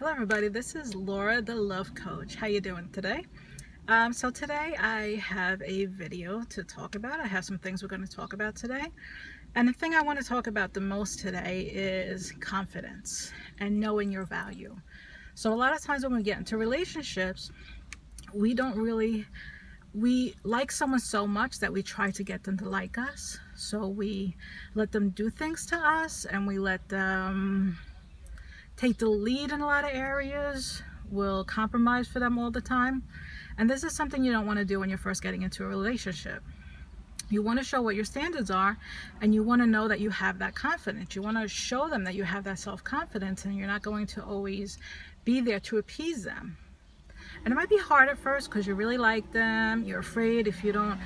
Hello everybody, this is Laura the Love Coach. How you doing today? So today I have a video to talk about. I have some things we're going to talk about today. And the thing I want to talk about the most today is confidence and knowing your value. So a lot of times when we get into relationships, we like someone so much that we try to get them to like us. So we let them do things to us and we let them take the lead in a lot of areas. We'll compromise for them all the time. And this is something you don't want to do when you're first getting into a relationship. You want to show what your standards are, and you want to know that you have that confidence. You want to show them that you have that self-confidence, and you're not going to always be there to appease them. And it might be hard at first because you really like them. You're afraid if you don't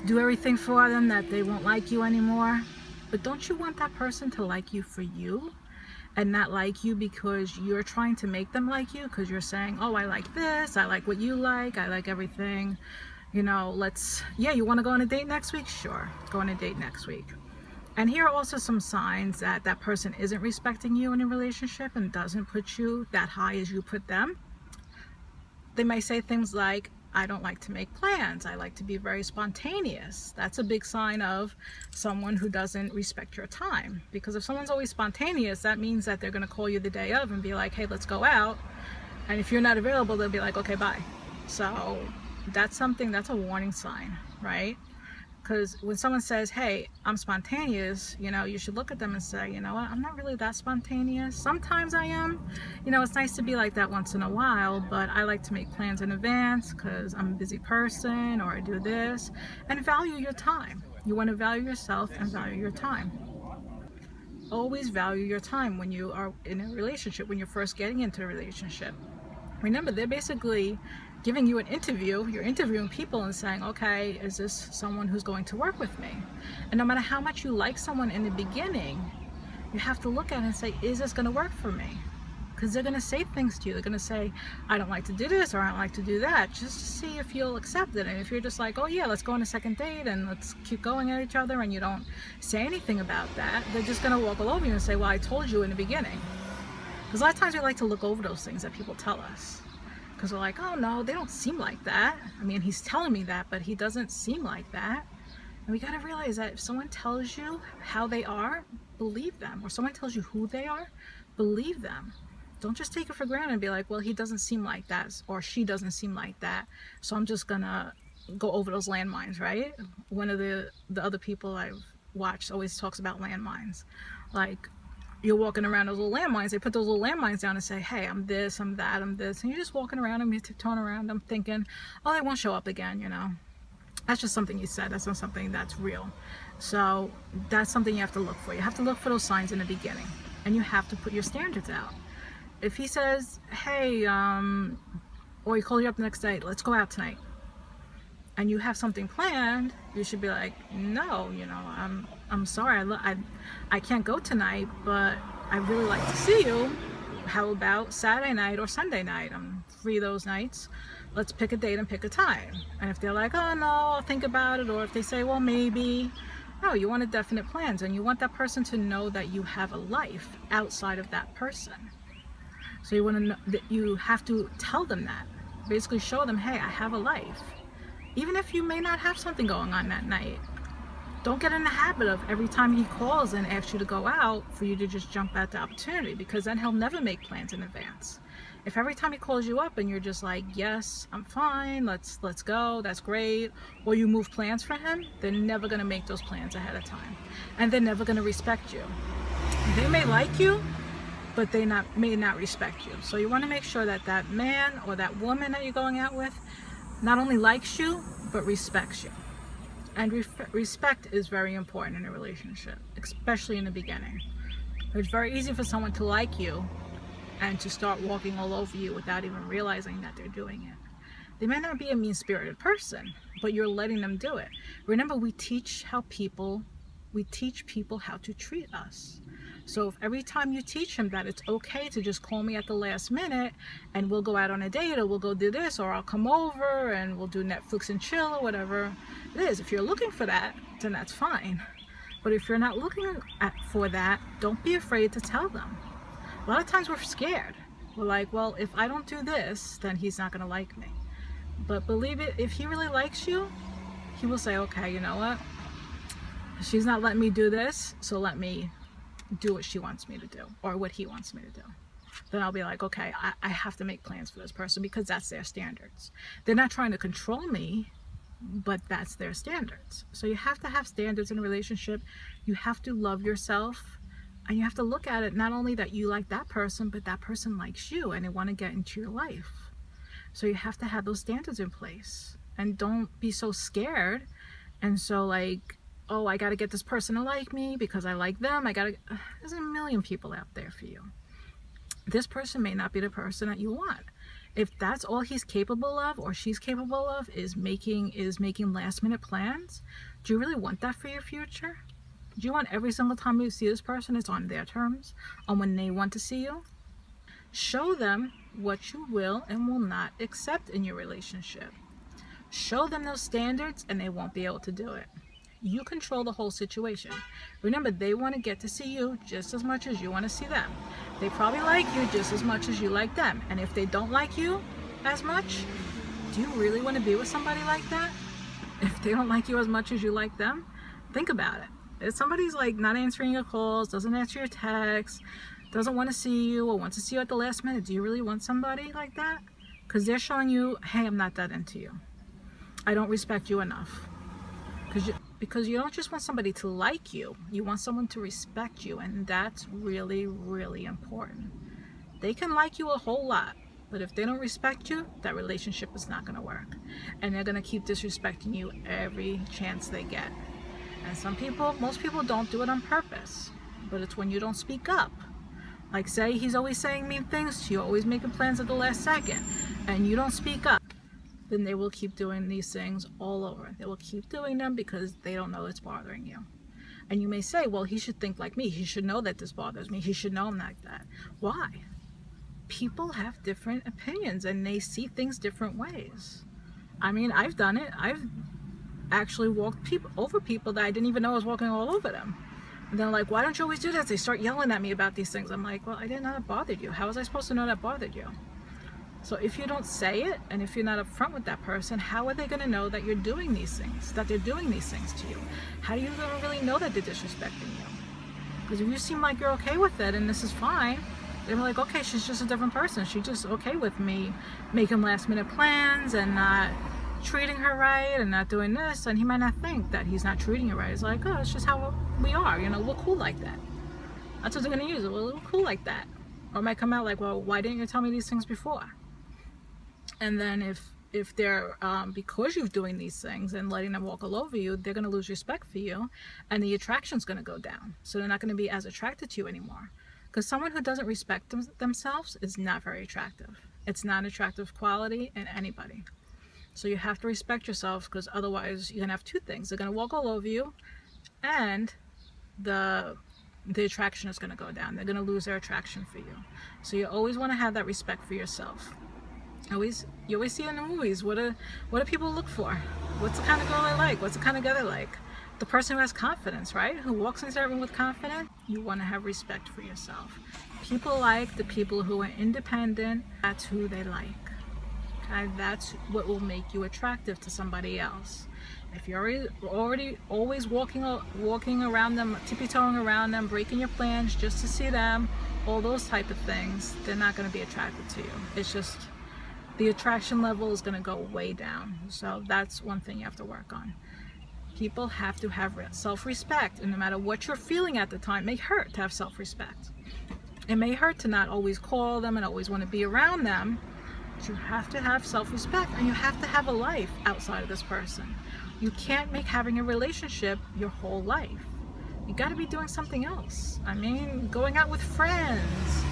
do everything for them that they won't like you anymore. But don't you want that person to like you for you? And not like you because you're trying to make them like you, because you're saying, oh, I like this, I like what you like, I like everything, you know, you want to go on a date next week? Sure, go on a date next week. And here are also some signs that that person isn't respecting you in a relationship and doesn't put you that high as you put them. They may say things like, I don't like to make plans, I like to be very spontaneous. That's a big sign of someone who doesn't respect your time. Because if someone's always spontaneous, that means that they're going to call you the day of and be like, hey, let's go out. And if you're not available, they'll be like, okay, bye. So that's a warning sign, right? Because when someone says, hey, I'm spontaneous, you should look at them and say, you know what, I'm not really that spontaneous. Sometimes I am. It's nice to be like that once in a while, but I like to make plans in advance because I'm a busy person, or I do this. And value your time. You want to value yourself and value your time. Always value your time when you are in a relationship, when you're first getting into a relationship. Remember, they're basically giving you an interview. You're interviewing people and saying, okay, is this someone who's going to work with me? And no matter how much you like someone in the beginning, you have to look at it and say, is this going to work for me? Because they're going to say things to you. They're going to say, I don't like to do this, or I don't like to do that, just to see if you'll accept it. And if you're just like, oh yeah, let's go on a second date and let's keep going at each other, and you don't say anything about that, they're just going to walk all over you and say, well, I told you in the beginning. Because a lot of times we like to look over those things that people tell us. Because we're like, oh no, they don't seem like that. I mean, he's telling me that, but he doesn't seem like that. And we got to realize that if someone tells you how they are, believe them. Or someone tells you who they are, believe them. Don't just take it for granted and be like, well, he doesn't seem like that, or she doesn't seem like that, so I'm just gonna go over those landmines, right? One of the other people I've watched always talks about landmines. Like, you're walking around those little landmines, they put those little landmines down and say, hey, I'm this, I'm that, I'm this. And you're just walking around them, you're tiptoeing around them thinking, oh, they won't show up again, That's just something you said, that's not something that's real. So that's something you have to look for. You have to look for those signs in the beginning. And you have to put your standards out. If he says, hey, or he calls you up the next day, let's go out tonight, and you have something planned, you should be like, no, I'm sorry, I can't go tonight, but I'd really like to see you. How about Saturday night or Sunday night? I'm free those nights. Let's pick a date and pick a time. And if they're like, oh no, I'll think about it, or if they say, well, maybe. No, you want a definite plans, and you want that person to know that you have a life outside of that person. So you want to know that you have to tell them that. Basically show them, hey, I have a life. Even if you may not have something going on that night. Don't get in the habit of every time he calls and asks you to go out for you to just jump at the opportunity, because then he'll never make plans in advance. If every time he calls you up and you're just like, yes, I'm fine, let's go, that's great, or you move plans for him, they're never going to make those plans ahead of time. And they're never going to respect you. They may like you, but they may not respect you. So you want to make sure that that man or that woman that you're going out with not only likes you, but respects you. And respect is very important in a relationship, especially in the beginning. It's very easy for someone to like you and to start walking all over you without even realizing that they're doing it. They may not be a mean-spirited person, but you're letting them do it. Remember, we teach people how to treat us. So if every time you teach them that it's okay to just call me at the last minute and we'll go out on a date, or we'll go do this, or I'll come over and we'll do Netflix and chill, or whatever it is. If you're looking for that, then that's fine. But if you're not looking for that, don't be afraid to tell them. A lot of times we're scared. We're like, well, if I don't do this, then he's not going to like me. But believe it, if he really likes you, he will say, okay, you know what? She's not letting me do this, so let me do what she wants me to do, or what he wants me to do. Then I'll be like, okay, I have to make plans for this person because that's their standards. They're not trying to control me, but that's their standards. So you have to have standards in a relationship. You have to love yourself, and you have to look at it not only that you like that person, but that person likes you and they want to get into your life. So you have to have those standards in place, and don't be so scared and so like, oh, I got to get this person to like me because I like them. There's a million people out there for you. This person may not be the person that you want. If that's all he's capable of or she's capable of is making last minute plans, do you really want that for your future? Do you want every single time you see this person, it's on their terms, on when they want to see you? Show them what you will and will not accept in your relationship. Show them those standards and they won't be able to do it. You control the whole situation. Remember, they want to get to see you just as much as you want to see them. They probably like you just as much as you like them. And if they don't like you as much, do you really want to be with somebody like that? If they don't like you as much as you like them, think about it. If somebody's like not answering your calls, doesn't answer your texts, doesn't want to see you or wants to see you at the last minute, do you really want somebody like that? Because they're showing you, hey, I'm not that into you. I don't respect you enough. Because you don't just want somebody to like you, you want someone to respect you, and that's really, really important. They can like you a whole lot, but if they don't respect you, that relationship is not going to work. And they're going to keep disrespecting you every chance they get. And most people don't do it on purpose, but it's when you don't speak up. Like, say he's always saying mean things to you, always making plans at the last second, and you don't speak up, then they will keep doing these things all over. They will keep doing them because they don't know it's bothering you. And you may say, well, he should think like me. He should know that this bothers me. He should know I'm like that. Why? People have different opinions and they see things different ways. I mean, I've done it. I've actually walked over people that I didn't even know I was walking all over them. And they're like, why don't you always do this? They start yelling at me about these things. I'm like, well, I didn't know that bothered you. How was I supposed to know that bothered you? So if you don't say it, and if you're not upfront with that person, how are they going to know that you're doing these things, that they're doing these things to you? How are you going to really know that they're disrespecting you? Because if you seem like you're okay with it and this is fine, they're like, okay, she's just a different person. She's just okay with me making last minute plans and not treating her right and not doing this. And he might not think that he's not treating you right. He's like, oh, it's just how we are. You know, we're cool like that. That's what they're going to use. Well, we're cool like that. Or it might come out like, well, why didn't you tell me these things before? And then if they're, because you're doing these things and letting them walk all over you, they're going to lose respect for you and the attraction's going to go down. So they're not going to be as attracted to you anymore. Because someone who doesn't respect themselves is not very attractive. It's not an attractive quality in anybody. So you have to respect yourself, because otherwise you're going to have two things. They're going to walk all over you and the attraction is going to go down. They're going to lose their attraction for you. So you always want to have that respect for yourself. You always see in the movies, what do people look for? What's the kind of girl they like? What's the kind of guy they like? The person who has confidence, right? Who walks into that room with confidence. You want to have respect for yourself. People like the people who are independent. That's who they like. Okay? That's what will make you attractive to somebody else. If you're already always walking around them, tippy-toeing around them, breaking your plans just to see them, all those type of things, they're not going to be attracted to you. It's just the attraction level is going to go way down. So that's one thing you have to work on. People have to have self-respect, and no matter what you're feeling at the time, it may hurt to have self-respect. It may hurt to not always call them and always want to be around them, but you have to have self-respect, and you have to have a life outside of this person. You can't make having a relationship your whole life. You got to be doing something else. I mean, going out with friends,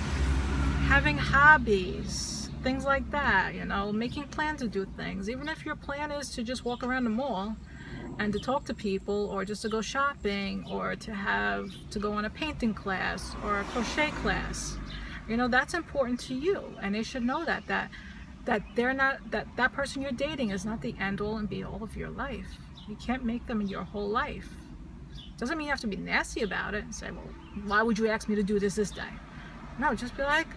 having hobbies, things like that, you know, making plans to do things. Even if your plan is to just walk around the mall and to talk to people, or just to go shopping, or to go on a painting class or a crochet class, you know, that's important to you, and they should know that person you're dating is not the end all and be all of your life. You can't make them your whole life. Doesn't mean you have to be nasty about it and say, well, why would you ask me to do this day? No, just be like,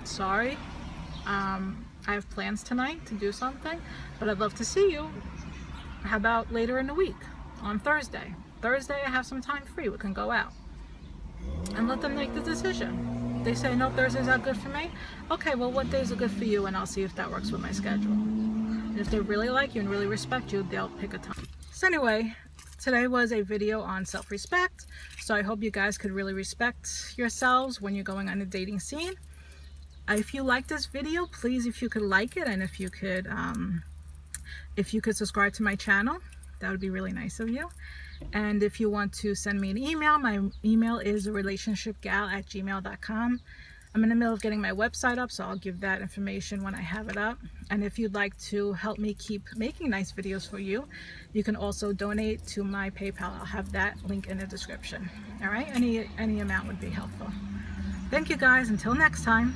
sorry, I have plans tonight to do something, but I'd love to see you. How about later in the week, on Thursday? Thursday I have some time free, we can go out. And let them make the decision. They say, no, Thursdays are good for me. Okay, well, what days are good for you? And I'll see if that works with my schedule. And if they really like you and really respect you, they'll pick a time. So anyway, today was a video on self-respect. So I hope you guys could really respect yourselves when you're going on a dating scene. If you like this video, please, if you could like it, and if you could subscribe to my channel, that would be really nice of you. And if you want to send me an email, my email is relationshipgal@gmail.com. I'm in the middle of getting my website up, so I'll give that information when I have it up. And if you'd like to help me keep making nice videos for you, you can also donate to my PayPal. I'll have that link in the description. All right, any amount would be helpful. Thank you guys. Until next time.